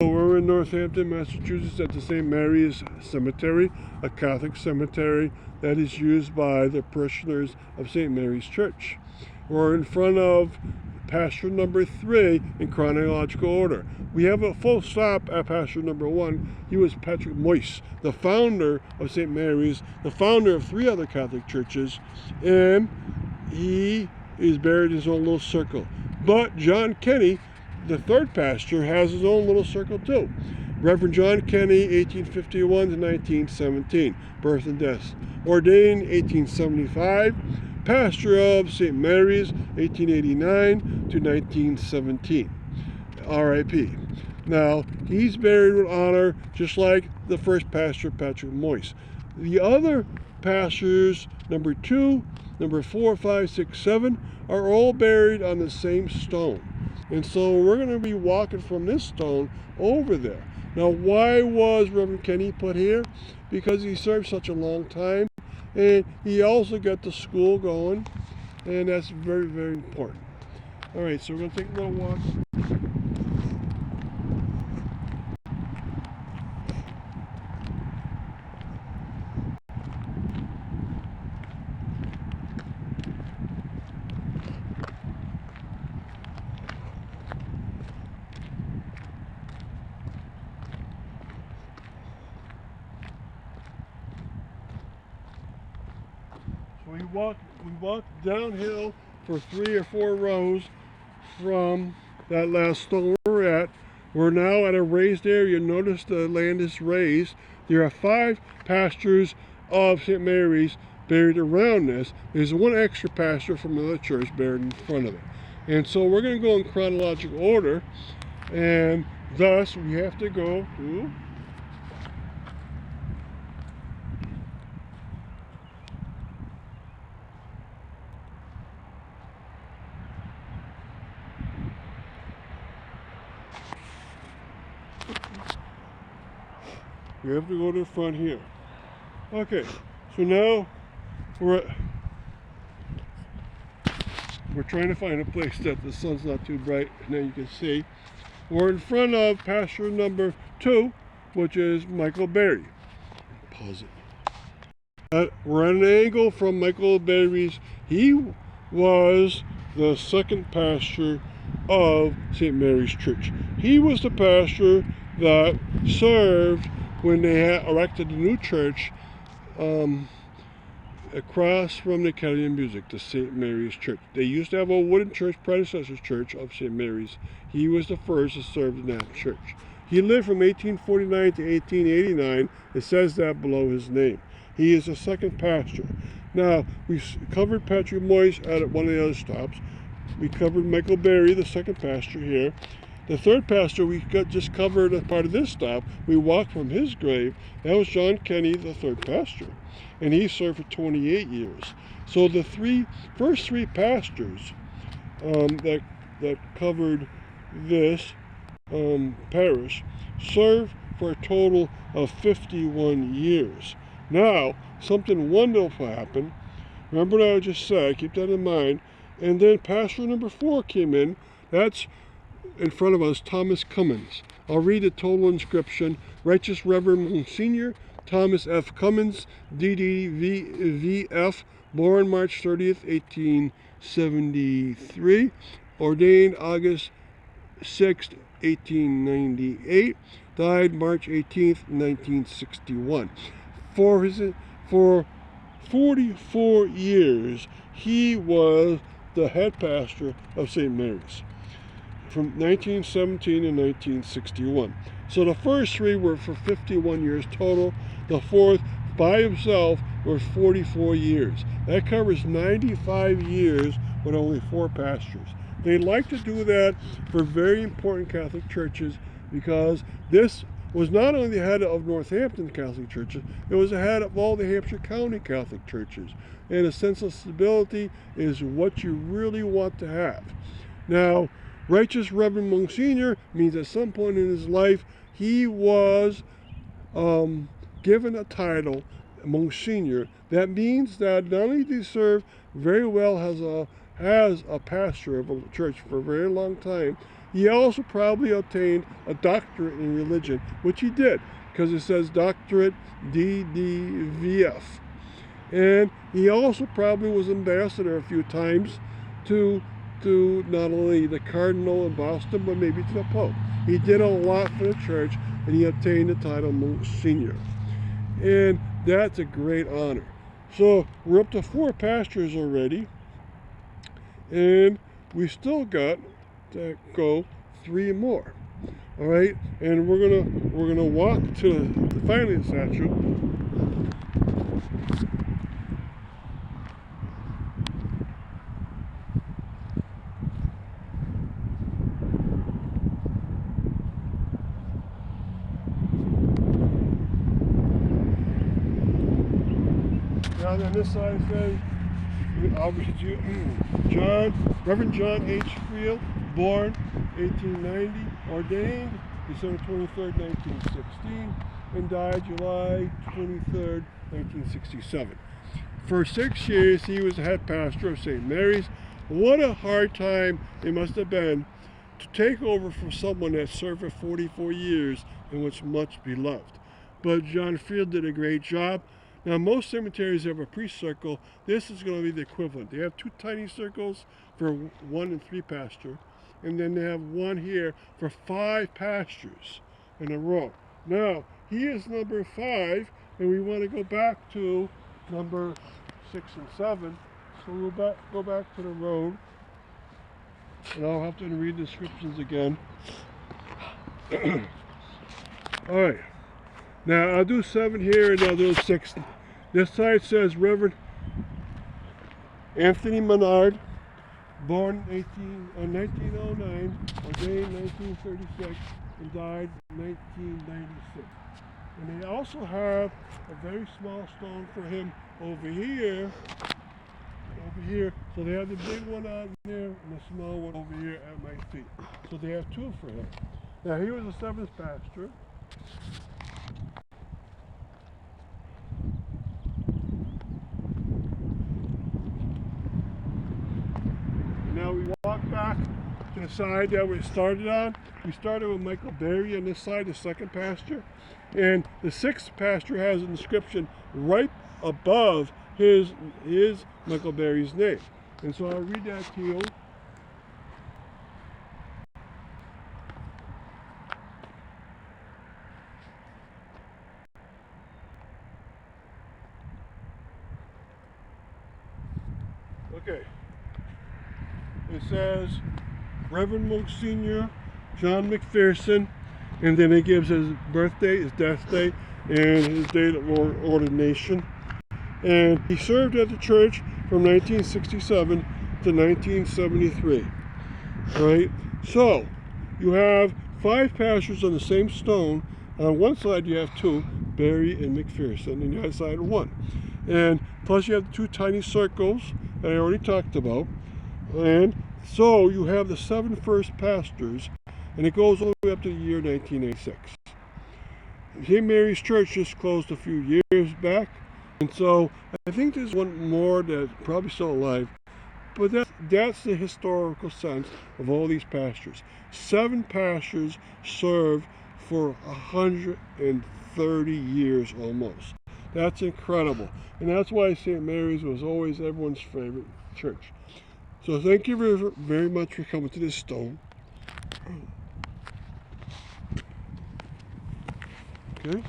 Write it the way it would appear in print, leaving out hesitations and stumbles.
We're in Northampton, Massachusetts at the St. Mary's Cemetery, a Catholic cemetery that is used by the parishioners of St. Mary's Church. We're in front of pasture number 3 in chronological order. We have a full stop at pasture number 1. He was Patrick Moyse, the founder of St. Mary's, the founder of 3 other Catholic churches, and he is buried in his own little circle. But John Kenny, the 3rd pastor, has his own little circle too. Reverend John Kenny, 1851 to 1917, birth and death. Ordained 1875, pastor of St. Mary's, 1889 to 1917. R.I.P. Now, he's buried with honor, just like the first pastor, Patrick Moyse. The other pastors, number 2, number 4, 5, 6, 7, are all buried on the same stone. And so we're going to be walking from this stone over there. Now, why was Reverend Kenny put here? Because he served such a long time, and he also got the school going, and that's very, very important. All right, so we're going to take a little walk. We walk downhill for 3 or 4 rows from that last stone we're at. We're now at a raised area. Notice the land is raised. There are 5 pastors of St. Mary's buried around this. There's 1 extra pastor from another church buried in front of it. And so we're going to go in chronological order, and thus we have to go to the front here. Okay, so now we're trying to find a place that the sun's not too bright, and then you can see. We're in front of pasture number 2, which is Michael Berry. Pause it. We're at an angle from Michael Berry's. He was the 2nd pastor of St. Mary's Church. He was the pastor that served when they had erected a new church across from the Academy of Music, the St. Mary's Church. They used to have a wooden church, predecessor church of St. Mary's. He was the first to serve in that church. He lived from 1849 to 1889. It says that below his name. He is the 2nd pastor. Now, we covered Patrick Moyse at one of the other stops. We covered Michael Berry, the 2nd pastor here. The 3rd pastor we just covered as part of this stop. We walked from his grave. That was John Kenny, the 3rd pastor, and he served for 28 years. So the first three pastors that covered this parish served for a total of 51 years. Now, something wonderful happened. Remember what I just said, keep that in mind. And then pastor number 4 came in. That's in front of us, Thomas Cummins. I'll read the total inscription. Righteous Reverend Monsignor Thomas F. Cummins, DDVF, born March 30th, 1873, ordained August 6th, 1898, died March 18th, 1961. For 44 years, he was the head pastor of St. Mary's from 1917 to 1961. So the first 3 were for 51 years total. The 4th, by himself, was 44 years. That covers 95 years with only 4 pastors. They like to do that for very important Catholic churches because this was not only the head of Northampton Catholic churches, it was the head of all the Hampshire County Catholic churches. And a sense of stability is what you really want to have. Now, Righteous Reverend Monsignor means at some point in his life he was given a title, Monsignor. That means that not only did he serve very well as a pastor of a church for a very long time, He also probably obtained a doctorate in religion, which he did, because it says doctorate DDVF. And he also probably was ambassador a few times to not only the cardinal in Boston, but maybe to the Pope. He did a lot for the church, and he obtained the title Monsignor. And that's a great honor. So we're up to 4 pastors already, and we still got to go 3 more. All right, and we're gonna walk to the final statue. Now on this side it says, I'll read you, Reverend John H. Field, born 1890, ordained December 23rd, 1916, and died July 23rd, 1967. For 6 years, he was the head pastor of St. Mary's. What a hard time it must have been to take over from someone that served for 44 years and was much beloved. But John Field did a great job. Now, most cemeteries have a priest circle. This is going to be the equivalent. They have 2 tiny circles for 1 and 3 pastor, and then they have 1 here for 5 pastors in a row. Now, he is number 5, and we want to go back to number 6 and 7. So we'll go back to the road, and I'll have to read the descriptions again. All right. Now, I'll do 7 here, and I'll do 6. This side says Reverend Anthony Menard, born 1909, ordained 1936, and died 1996. And they also have a very small stone for him over here. So they have the big one out there and the small one over here at my feet. So they have 2 for him. Now, he was the 7th pastor. Now we walk back to the side that we started on. We started with Michael Berry on this side, the 2nd pastor. And the 6th pastor has an inscription right above his Michael Berry's name. And so I'll read that to you. Okay. It says Reverend Monsignor John McPherson, and then it gives his birthday, his death date, and his date of ordination. And he served at the church from 1967 to 1973. All right. So you have 5 pastors on the same stone. On one side you have 2, Berry and McPherson, and the other side 1. And plus you have the 2 tiny circles that I already talked about. And so you have the 7 first pastors, and it goes all the way up to the year 1986. St. Mary's Church just closed a few years back, and so I think there's 1 more that's probably still alive. But that's the historical sense of all these pastors. 7 pastors served for 130 years almost. That's incredible. And that's why St. Mary's was always everyone's favorite church. So thank you very much for coming to this stone. Okay.